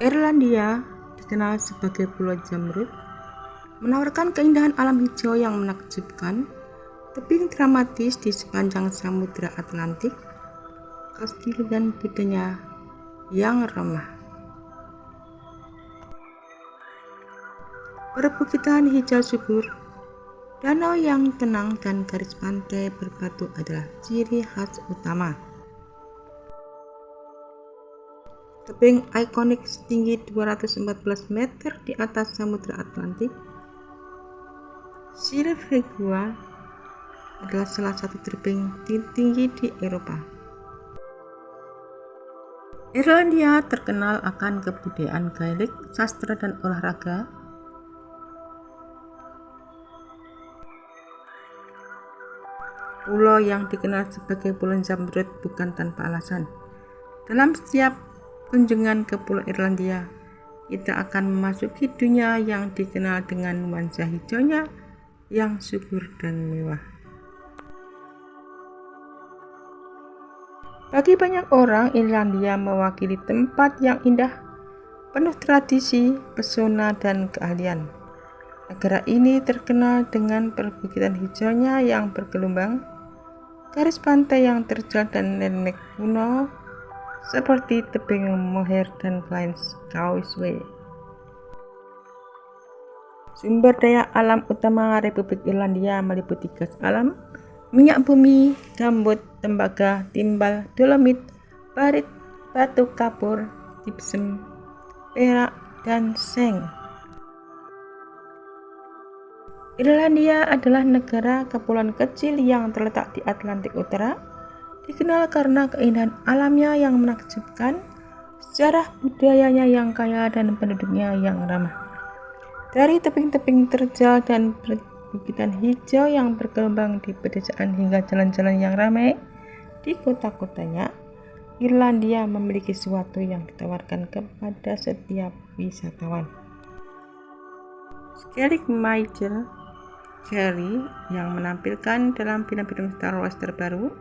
Irlandia, dikenal sebagai Pulau Zamrud, menawarkan keindahan alam hijau yang menakjubkan, tebing dramatis di sepanjang Samudra Atlantik, kastil dan budaya yang ramah. Perbukitan hijau subur, danau yang tenang dan garis pantai berbatu adalah ciri khas utama. Tebing ikonik setinggi 214 meter di atas Samudra Atlantik, Cervigua adalah salah satu tebing tertinggi di Eropa. Irlandia terkenal akan kebudayaan Gaelic, sastra dan olahraga. Pulau yang dikenal sebagai Pulau Zamrud bukan tanpa alasan. Dalam setiap kunjungan ke Pulau Irlandia, kita akan memasuki dunia yang dikenal dengan nuansa hijaunya yang subur dan mewah. Bagi banyak orang, Irlandia mewakili tempat yang indah, penuh tradisi, pesona, dan keahlian. Negara ini terkenal dengan perbukitan hijaunya yang bergelombang, garis pantai yang terjal dan nenek kuno seperti tebing Moher dan Flint's Causeway. Sumber daya alam utama Republik Irlandia meliputi gas alam, minyak bumi, gambut, tembaga, timbal, dolomit, barit, batu kapur, gypsum, perak, dan seng. Irlandia adalah negara kepulauan kecil yang terletak di Atlantik Utara, dikenal karena keindahan alamnya yang menakjubkan, sejarah budayanya yang kaya dan penduduknya yang ramah. Dari tebing-tebing terjal dan perbukitan hijau yang berkembang di pedesaan hingga jalan-jalan yang ramai di kota-kotanya, Irlandia memiliki sesuatu yang ditawarkan kepada setiap wisatawan. Skellig Michael Carey yang menampilkan dalam film-film Star Wars terbaru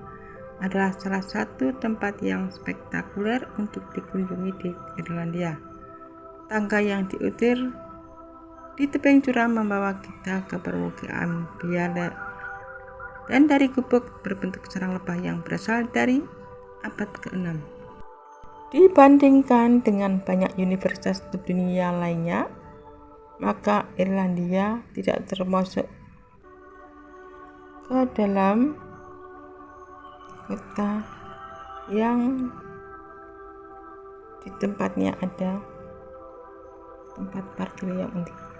adalah salah satu tempat yang spektakuler untuk dikunjungi di Irlandia. Tangga yang diukir di tebing curam membawa kita ke permukaan biala dan dari gubuk berbentuk sarang lebah yang berasal dari abad ke-6. Dibandingkan dengan banyak universitas di dunia lainnya, maka Irlandia tidak termasuk ke dalam kota yang di tempatnya ada tempat parkir yang unik.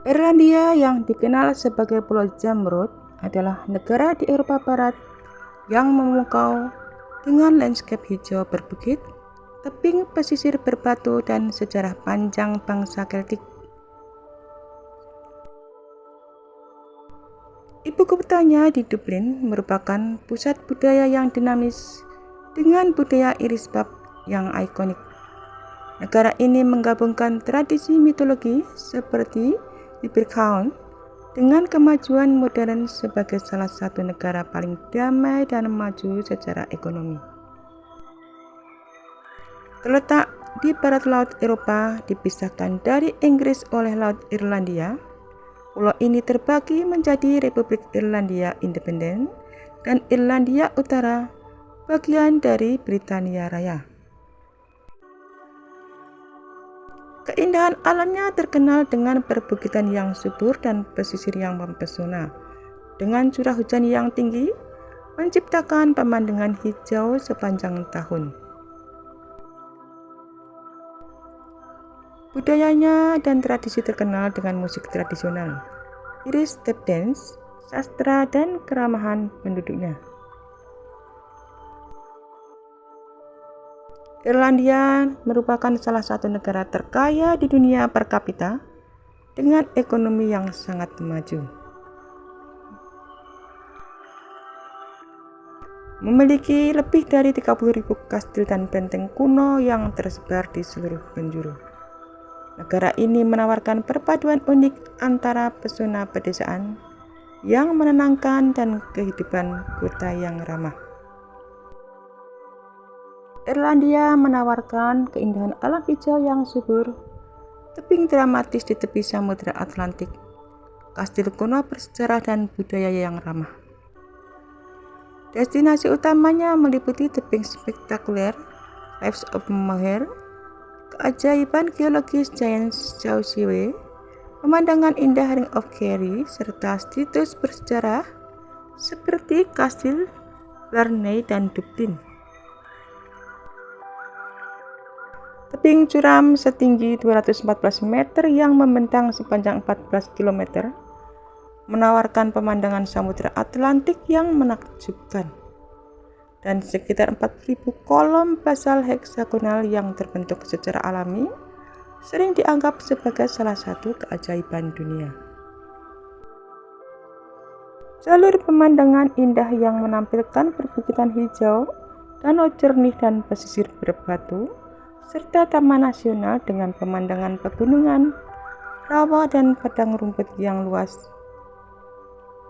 Irlandia yang dikenal sebagai Pulau Zamrud adalah negara di Eropa Barat yang memukau dengan lanskap hijau berbukit, tebing pesisir berbatu, dan sejarah panjang bangsa Keltik. Ibu kotanya di Dublin merupakan pusat budaya yang dinamis dengan budaya Irish pub yang ikonik. Negara ini menggabungkan tradisi mitologi seperti Leprechaun dengan kemajuan modern sebagai salah satu negara paling damai dan maju secara ekonomi. Terletak di barat laut Eropa, dipisahkan dari Inggris oleh Laut Irlandia, pulau ini terbagi menjadi Republik Irlandia Independen dan Irlandia Utara, bagian dari Britania Raya. Keindahan alamnya terkenal dengan perbukitan yang subur dan pesisir yang mempesona. Dengan curah hujan yang tinggi, menciptakan pemandangan hijau sepanjang tahun. Budayanya dan tradisi terkenal dengan musik tradisional, Irish tap dance, sastra, dan keramahan penduduknya. Irlandia merupakan salah satu negara terkaya di dunia per kapita dengan ekonomi yang sangat maju. Memiliki lebih dari 30.000 kastil dan benteng kuno yang tersebar di seluruh penjuru. Negara ini menawarkan perpaduan unik antara pesona pedesaan yang menenangkan dan kehidupan kota yang ramah. Irlandia menawarkan keindahan alam hijau yang subur, tebing dramatis di tepi Samudra Atlantik, kastil kuno bersejarah dan budaya yang ramah. Destinasi utamanya meliputi tebing spektakuler Cliffs of Moher, keajaiban geologis Giant Chaucerwe, pemandangan indah Ring of Kerry, serta situs bersejarah seperti Kastil Blarney dan Dublin. Tebing curam setinggi 214 meter yang membentang sepanjang 14 km menawarkan pemandangan Samudra Atlantik yang menakjubkan, dan sekitar 4.000 kolom basal heksagonal yang terbentuk secara alami sering dianggap sebagai salah satu keajaiban dunia. Jalur pemandangan indah yang menampilkan perbukitan hijau, danau jernih dan pesisir berbatu, serta taman nasional dengan pemandangan pegunungan, rawa dan padang rumput yang luas.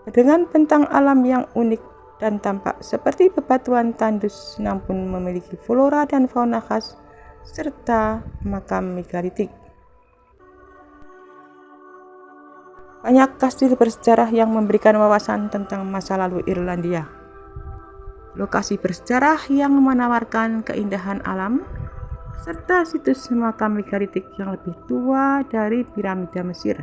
Dengan bentang alam yang unik dan tampak seperti bebatuan tandus, namun memiliki flora dan fauna khas, serta makam megalitik. Banyak kastil bersejarah yang memberikan wawasan tentang masa lalu Irlandia. Lokasi bersejarah yang menawarkan keindahan alam, serta situs makam megalitik yang lebih tua dari piramida Mesir.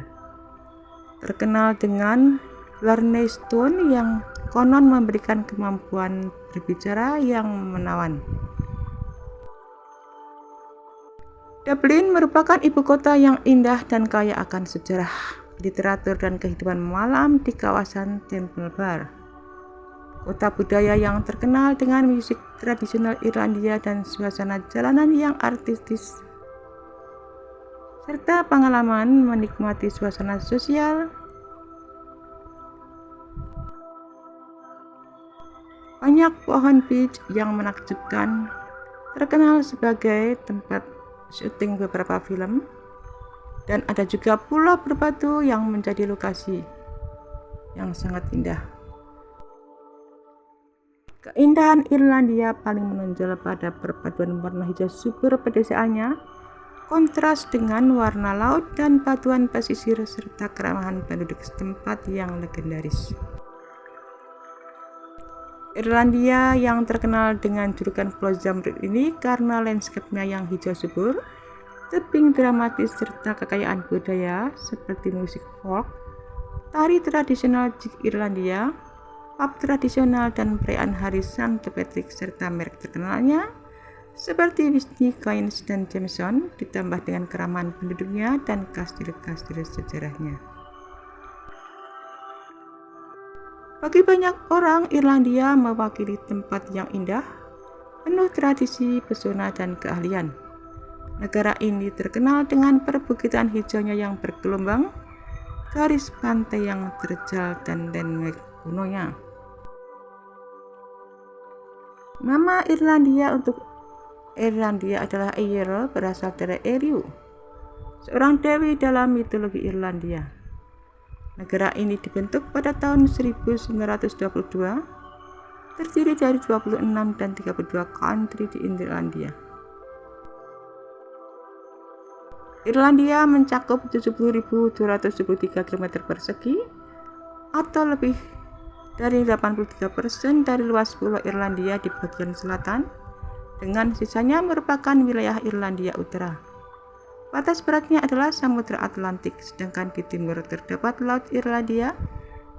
Terkenal dengan Blarney Stone yang konon memberikan kemampuan berbicara yang menawan. Dublin merupakan ibu kota yang indah dan kaya akan sejarah, literatur, dan kehidupan malam di kawasan Temple Bar. Kota budaya yang terkenal dengan musik tradisional Irlandia dan suasana jalanan yang artistis, serta pengalaman menikmati suasana sosial. Banyak pohon beach yang menakjubkan, terkenal sebagai tempat syuting beberapa film, dan ada juga pulau berbatu yang menjadi lokasi yang sangat indah. Keindahan Irlandia paling menonjol pada perpaduan warna hijau subur pedesaannya, kontras dengan warna laut dan batuan pesisir, serta keramahan penduduk setempat yang legendaris. Irlandia yang terkenal dengan julukan Pulau Zamrud ini karena landscape-nya yang hijau subur, tebing dramatis, serta kekayaan budaya seperti musik folk, tari tradisional Jig Irlandia, pub tradisional, dan perayaan Hari St. Patrick, serta merek terkenalnya seperti Whiskey, Guinness, dan Jameson, ditambah dengan keramahan penduduknya dan kastil-kastil sejarahnya. Bagi banyak orang, Irlandia mewakili tempat yang indah, penuh tradisi, pesona, dan keahlian. Negara ini terkenal dengan perbukitan hijaunya yang bergelombang, garis pantai yang terjal, dan landmark kunonya. Nama Irlandia untuk Irlandia adalah Eire, berasal dari Eriu, seorang dewi dalam mitologi Irlandia. Negara ini dibentuk pada tahun 1922, terdiri dari 26 dan 32 country di Irlandia. Irlandia mencakup 70.273 km persegi atau lebih dari 83% dari luas pulau Irlandia di bagian selatan, dengan sisanya merupakan wilayah Irlandia Utara. Batas baratnya adalah Samudra Atlantik, sedangkan di timur terdapat Laut Irlandia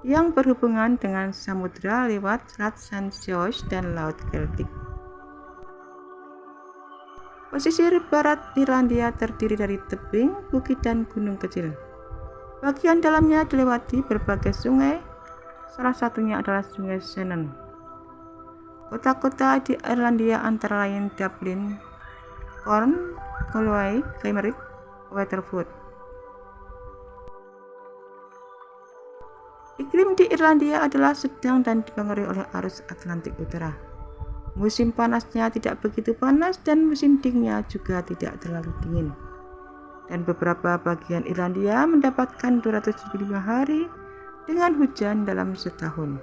yang berhubungan dengan samudra lewat Selat St. George dan Laut Keltik. Pesisir barat Irlandia terdiri dari tebing, bukit, dan gunung kecil. Bagian dalamnya dilewati berbagai sungai, salah satunya adalah Sungai Shannon. Kota-kota di Irlandia antara lain Dublin, Cork, Galway, Limerick, Waterford. Iklim di Irlandia adalah sedang dan dipengaruhi oleh arus Atlantik Utara. Musim panasnya tidak begitu panas dan musim dinginnya juga tidak terlalu dingin. Dan beberapa bagian Irlandia mendapatkan 275 hari dengan hujan dalam setahun.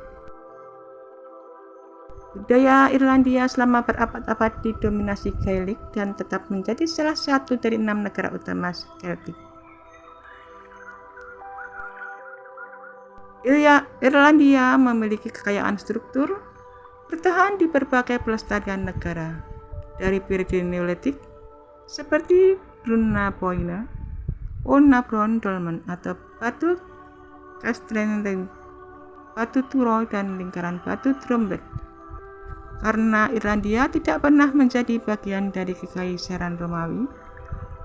Budaya Irlandia selama berabad-abad didominasi Gaelic dan tetap menjadi salah satu dari 6 negara utama Celtic. Irlandia memiliki kekayaan struktur bertahan di berbagai pelestarian negara, dari periode Neolitik seperti Brunnaboyne, Onabron Dolmen atau batu Castrenting, batu Turo dan lingkaran batu Trombet. Karena Irlandia tidak pernah menjadi bagian dari Kekaisaran Romawi,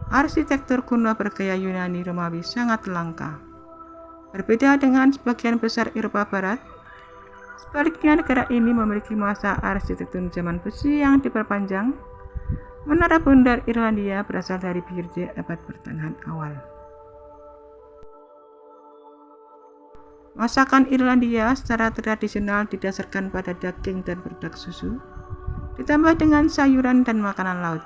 arsitektur kuno bergaya Yunani Romawi sangat langka. Berbeda dengan sebagian besar Eropa Barat, sebaliknya negara ini memiliki masa arsitektur zaman besi yang diperpanjang. Menara Bundar Irlandia berasal dari periode abad pertengahan awal. Masakan Irlandia secara tradisional didasarkan pada daging dan produk susu, ditambah dengan sayuran dan makanan laut.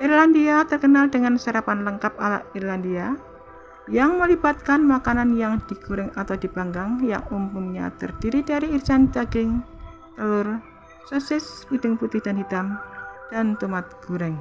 Irlandia terkenal dengan sarapan lengkap ala Irlandia, yang melibatkan makanan yang digoreng atau dipanggang yang umumnya terdiri dari irisan daging, telur, sosis, puding putih dan hitam, dan tomat goreng.